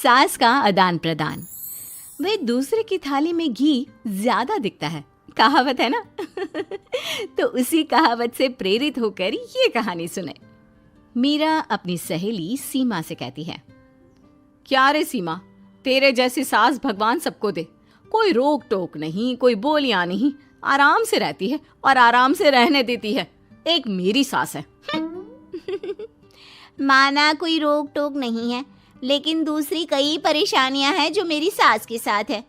सास का आदान प्रदान। वे दूसरे की थाली में घी ज्यादा दिखता है, कहावत है ना। तो उसी कहावत से प्रेरित होकर ये कहानी सुने। मीरा अपनी सहेली सीमा से कहती है, क्या रे सीमा, तेरे जैसी सास भगवान सबको दे। कोई रोक टोक नहीं, कोई बोलियां नहीं, आराम से रहती है और आराम से रहने देती है। एक मेरी सास है। माना कोई रोक टोक नहीं है, लेकिन दूसरी कई परेशानियां हैं जो मेरी सास के साथ है,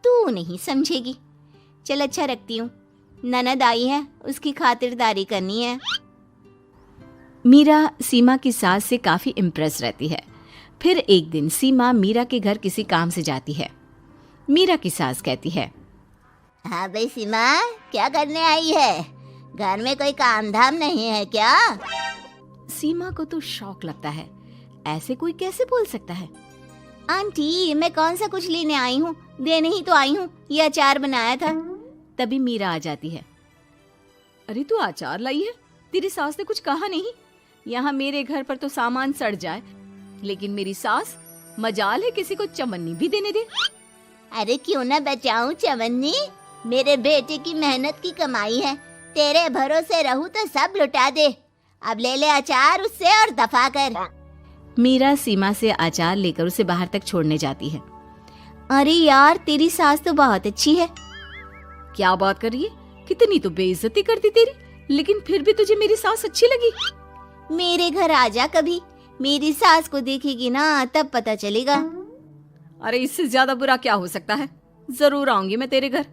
तू नहीं समझेगी। चल अच्छा रखती हूँ, ननद आई है, उसकी खातिरदारी करनी है। मीरा सीमा की सास से काफी इम्प्रेस रहती है। फिर एक दिन सीमा मीरा के घर किसी काम से जाती है। मीरा की सास कहती है, हाँ भाई सीमा, क्या करने आई है? घर में कोई काम धाम नहीं है क्या? सीमा को तो शौक लगता है, ऐसे कोई कैसे बोल सकता है। आंटी, मैं कौन सा कुछ लेने आई हूँ, देने ही तो आई हूँ। ये अचार बनाया था। तभी मीरा आ जाती है। अरे तू अचार लाई है? तेरी सास ने कुछ कहा नहीं? यहाँ मेरे घर पर तो सामान सड़ जाए, लेकिन मेरी सास मजाल है किसी को चवन्नी भी देने दे। अरे क्यों ना बचाऊं चवन्नी, मेरे बेटे की मेहनत की कमाई है। तेरे भरोसे रहूं तो सब लुटा दे। अब ले ले अचार उससे और दफा कर। मीरा सीमा से अचार लेकर उसे बाहर तक छोड़ने जाती है। अरे यार, तेरी सास तो बहुत अच्छी है। क्या बात कर रही है? कितनी तो बेइज्जती करती तेरी, लेकिन फिर भी तुझे मेरी सास अच्छी लगी। मेरे घर आजा कभी, मेरी सास को देखेगी ना तब पता चलेगा। अरे इससे ज्यादा बुरा क्या हो सकता है। जरूर आऊंगी मैं तेरे घर,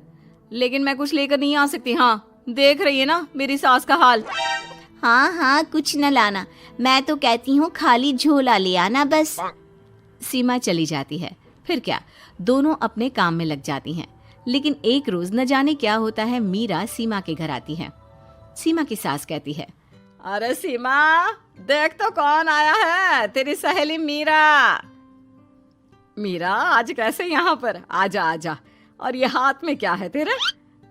लेकिन मैं कुछ लेकर नहीं आ सकती। हाँ, देख रही है ना मेरी सास का हाल। हाँ हाँ, कुछ न लाना, मैं तो कहती हूँ खाली झोला ले आना बस। सीमा चली जाती है। फिर क्या, दोनों अपने काम में लग जाती हैं। लेकिन एक रोज न जाने क्या होता है, मीरा सीमा के घर आती है। सीमा की सास कहती है, अरे सीमा, देख तो कौन आया है, तेरी सहेली मीरा। मीरा, आज कैसे यहाँ पर? आजा आजा। और ये हाथ में क्या है तेरे?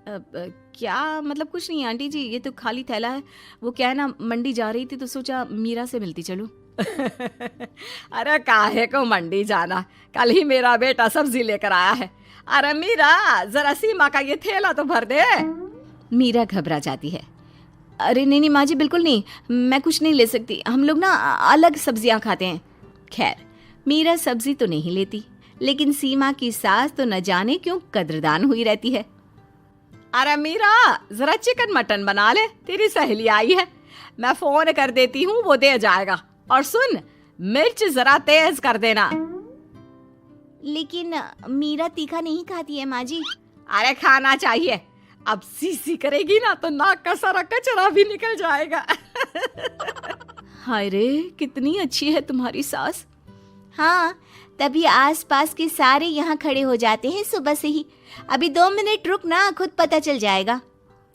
क्या मतलब? कुछ नहीं आंटी जी, ये तो खाली थैला है। वो क्या है ना, मंडी जा रही थी तो सोचा मीरा से मिलती चलूं। अरे काहे को मंडी जाना, कल ही मेरा बेटा सब्जी लेकर आया है। अरे मीरा, जरा सीमा का ये थैला तो भर दे। मीरा घबरा जाती है। अरे नहीं नहीं माँ जी, बिल्कुल नहीं, मैं कुछ नहीं ले सकती। हम लोग ना अलग सब्जियां खाते हैं। खैर, मीरा सब्जी तो नहीं लेती, लेकिन सीमा की सास तो न जाने क्यों कद्रदान हुई रहती है। अरे मीरा, जरा चिकन मटन बना ले, तेरी सहेली आई है। मैं फोन कर देती हूँ, वो दे जाएगा। और सुन, मिर्च जरा तेज कर देना। लेकिन मीरा तीखा नहीं खाती है माँ जी। अरे खाना चाहिए। अब सीसी करेगी ना तो नाक का सारा कचरा भी निकल जाएगा। हाय रे, कितनी अच्छी है तुम्हारी सास। हाँ, तभी आसपास के सारे यहाँ खड़े हो जाते हैं सुबह से ही। अभी 2 मिनट रुक ना, खुद पता चल जाएगा।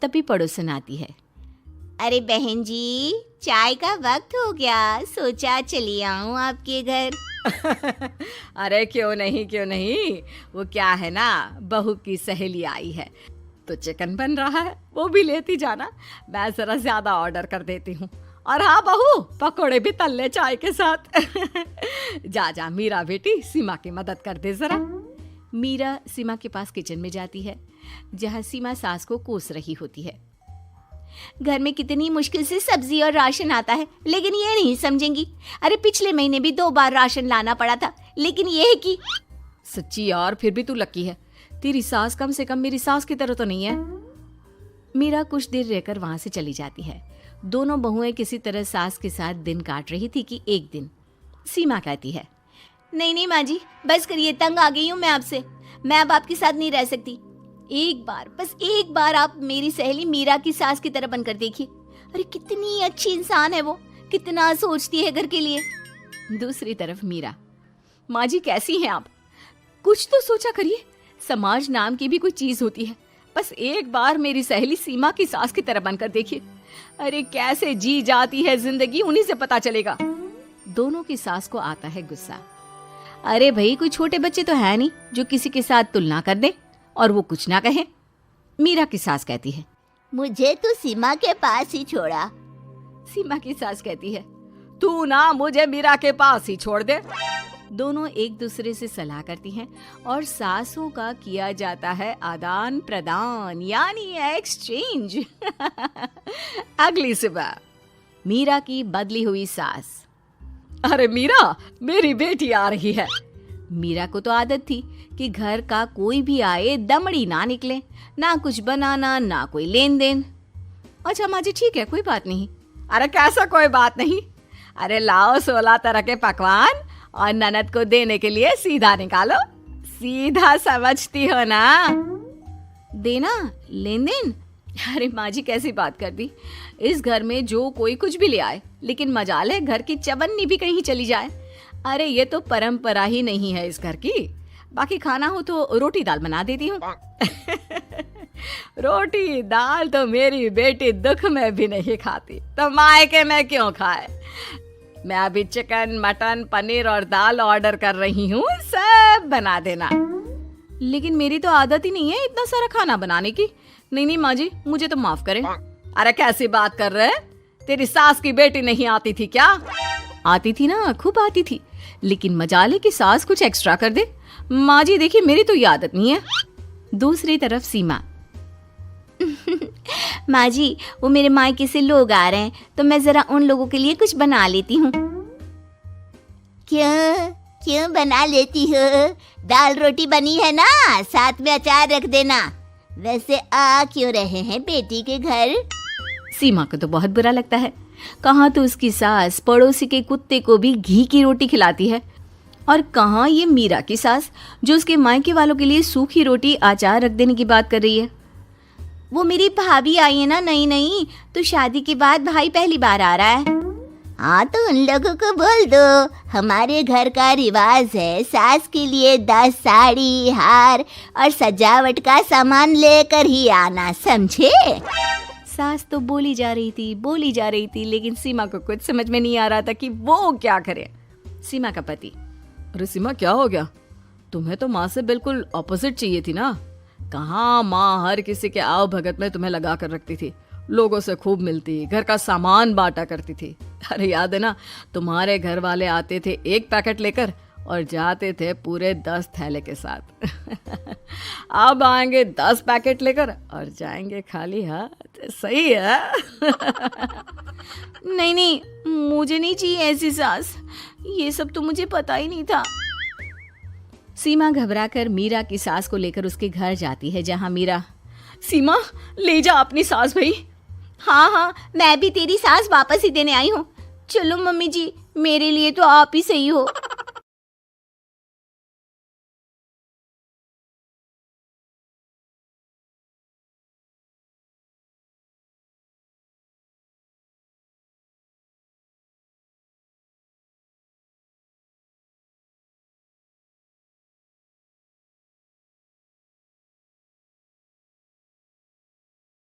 तभी पड़ोसन आती है। अरे बहन जी, चाय का वक्त हो गया, सोचा चली आऊं आपके घर। अरे क्यों नहीं क्यों नहीं, वो क्या है ना, बहू की सहेली आई है तो चिकन बन रहा है, वो भी लेती जाना। मैं जरा ज्यादा ऑर्डर कर देती हूँ। और हाँ बहू, पकोड़े भी तल ले चाय के साथ। जा जा मीरा बेटी, सीमा की मदद कर दे जरा। मीरा सीमा के पास किचन में जाती है, जहाँ सीमा सास को कोस रही होती है। घर में कितनी मुश्किल से सब्जी और राशन आता है, लेकिन ये नहीं समझेंगी। अरे पिछले महीने भी 2 बार राशन लाना पड़ा था, लेकिन ये है कि सच्ची यार, फिर भी तू लकी है। तेरी सास कम से कम मेरी सास की तरह तो नहीं है। मीरा कुछ देर रहकर वहां से चली जाती है। दोनों बहुएं किसी तरह सास के साथ दिन काट रही थी कि एक दिन सीमा कहती है, नहीं नहीं माँ जी, बस करिए, तंग आ गई हूँ मैं आपसे। मैं अब आपके साथ नहीं रह सकती। एक बार, बस एक बार आप मेरी सहेली मीरा की सास की तरह बनकर देखिए। अरे कितनी अच्छी इंसान है वो, कितना सोचती है घर के लिए। दूसरी तरफ मीरा, माँ जी कैसी हैं आप? कुछ तो सोचा करिए, समाज नाम की भी कोई चीज होती है। बस एक बार मेरी सहेली सीमा की सास की तरह बनकर देखिए। अरे कैसे जी जाती है जिंदगी, उन्हीं से पता चलेगा। दोनों की सास को आता है गुस्सा। अरे भाई, कोई छोटे बच्चे तो है नहीं जो किसी के साथ तुलना कर दे और वो कुछ ना कहे। मीरा की सास कहती है, मुझे तो सीमा के पास ही छोड़ा। सीमा की सास कहती है, तू ना मुझे मीरा के पास ही छोड़ दे। दोनों एक दूसरे से सलाह करती हैं और सासों का किया जाता है आदान प्रदान यानी एक्सचेंज। अगली सुबह मीरा की बदली हुई सास। अरे मीरा, मेरी बेटी आ रही है। मीरा को तो आदत थी कि घर का कोई भी आए दमड़ी ना निकले, ना कुछ बनाना ना कोई लेन देन। अच्छा माँ जी ठीक है, कोई बात नहीं। अरे कैसा कोई बात नहीं, अरे लाओ 16 तरह के पकवान और ननद को देने के लिए सीधा निकालो। सीधा समझती हो ना? देना लेन देन? अरे माँ जी कैसी बात कर दी। इस घर में जो कोई कुछ भी ले आए, लेकिन मजाल है घर की चवन्नी भी कहीं चली जाए। अरे ये तो परंपरा ही नहीं है इस घर की। बाकी खाना हो तो रोटी दाल बना देती हूँ। रोटी दाल तो मेरी बेटी दुख में भी नहीं खाती, तो मायके में क्यों खाए। मैं अभी चिकन मटन पनीर और दाल ऑर्डर कर रही हूँ, सब बना देना। लेकिन मेरी तो आदत ही नहीं है इतना सारा खाना बनाने की। नहीं नहीं माँ जी, मुझे तो माफ करें। अरे कैसी बात कर रहे हैं, तेरी सास की बेटी नहीं आती थी क्या? आती थी ना, खूब आती थी, लेकिन मजाले की सास कुछ एक्स्ट्रा कर दे। माँ जी देखिए मेरी तो ये आदत नहीं है। दूसरी तरफ सीमा। माँ जी वो मेरे मायके से लोग आ रहे हैं, तो मैं जरा उन लोगों के लिए कुछ बना लेती हूँ। क्यों क्यों बना लेती हो? दाल रोटी बनी है ना, साथ में अचार रख देना। वैसे आ क्यों रहे हैं बेटी के घर? सीमा को तो बहुत बुरा लगता है। कहाँ तो उसकी सास पड़ोसी के कुत्ते को भी घी की रोटी खिलाती है, और कहाँ ये मीरा की सास जो उसके मायके वालों के लिए सूखी रोटी अचार रख देने की बात कर रही है। वो मेरी भाभी आई है ना, नई नई, तो शादी के बाद भाई पहली बार आ रहा है। हाँ तो उन लोगों को बोल दो, हमारे घर का रिवाज है सास के लिए 10 साड़ी हार और सजावट का सामान लेकर ही आना, समझे? सास तो बोली जा रही थी, लेकिन सीमा को कुछ समझ में नहीं आ रहा था कि वो क्या करे। सीमा का पति। अरे सीमा क्या हो गया, तुम्हें तो माँ से बिल्कुल ऑपोजिट चाहिए थी ना। कहाँ माँ हर किसी के आओ भगत में तुम्हें लगा कर रखती थी, लोगों से खूब मिलती, घर का सामान बांटा करती थी। अरे याद है ना, तुम्हारे घर वाले आते थे 1 पैकेट लेकर और जाते थे पूरे 10 थैले के साथ। अब आएंगे 10 पैकेट लेकर और जाएंगे खाली हाथ। सही है। नहीं नहीं, मुझे नहीं चाहिए ऐसी सास, ये सब तो मुझे पता ही नहीं था। सीमा घबराकर मीरा की सास को लेकर उसके घर जाती है, जहां मीरा। सीमा ले जा अपनी सास भाई। हाँ हाँ, मैं भी तेरी सास वापस ही देने आई हूँ। चलो मम्मी जी, मेरे लिए तो आप ही सही हो।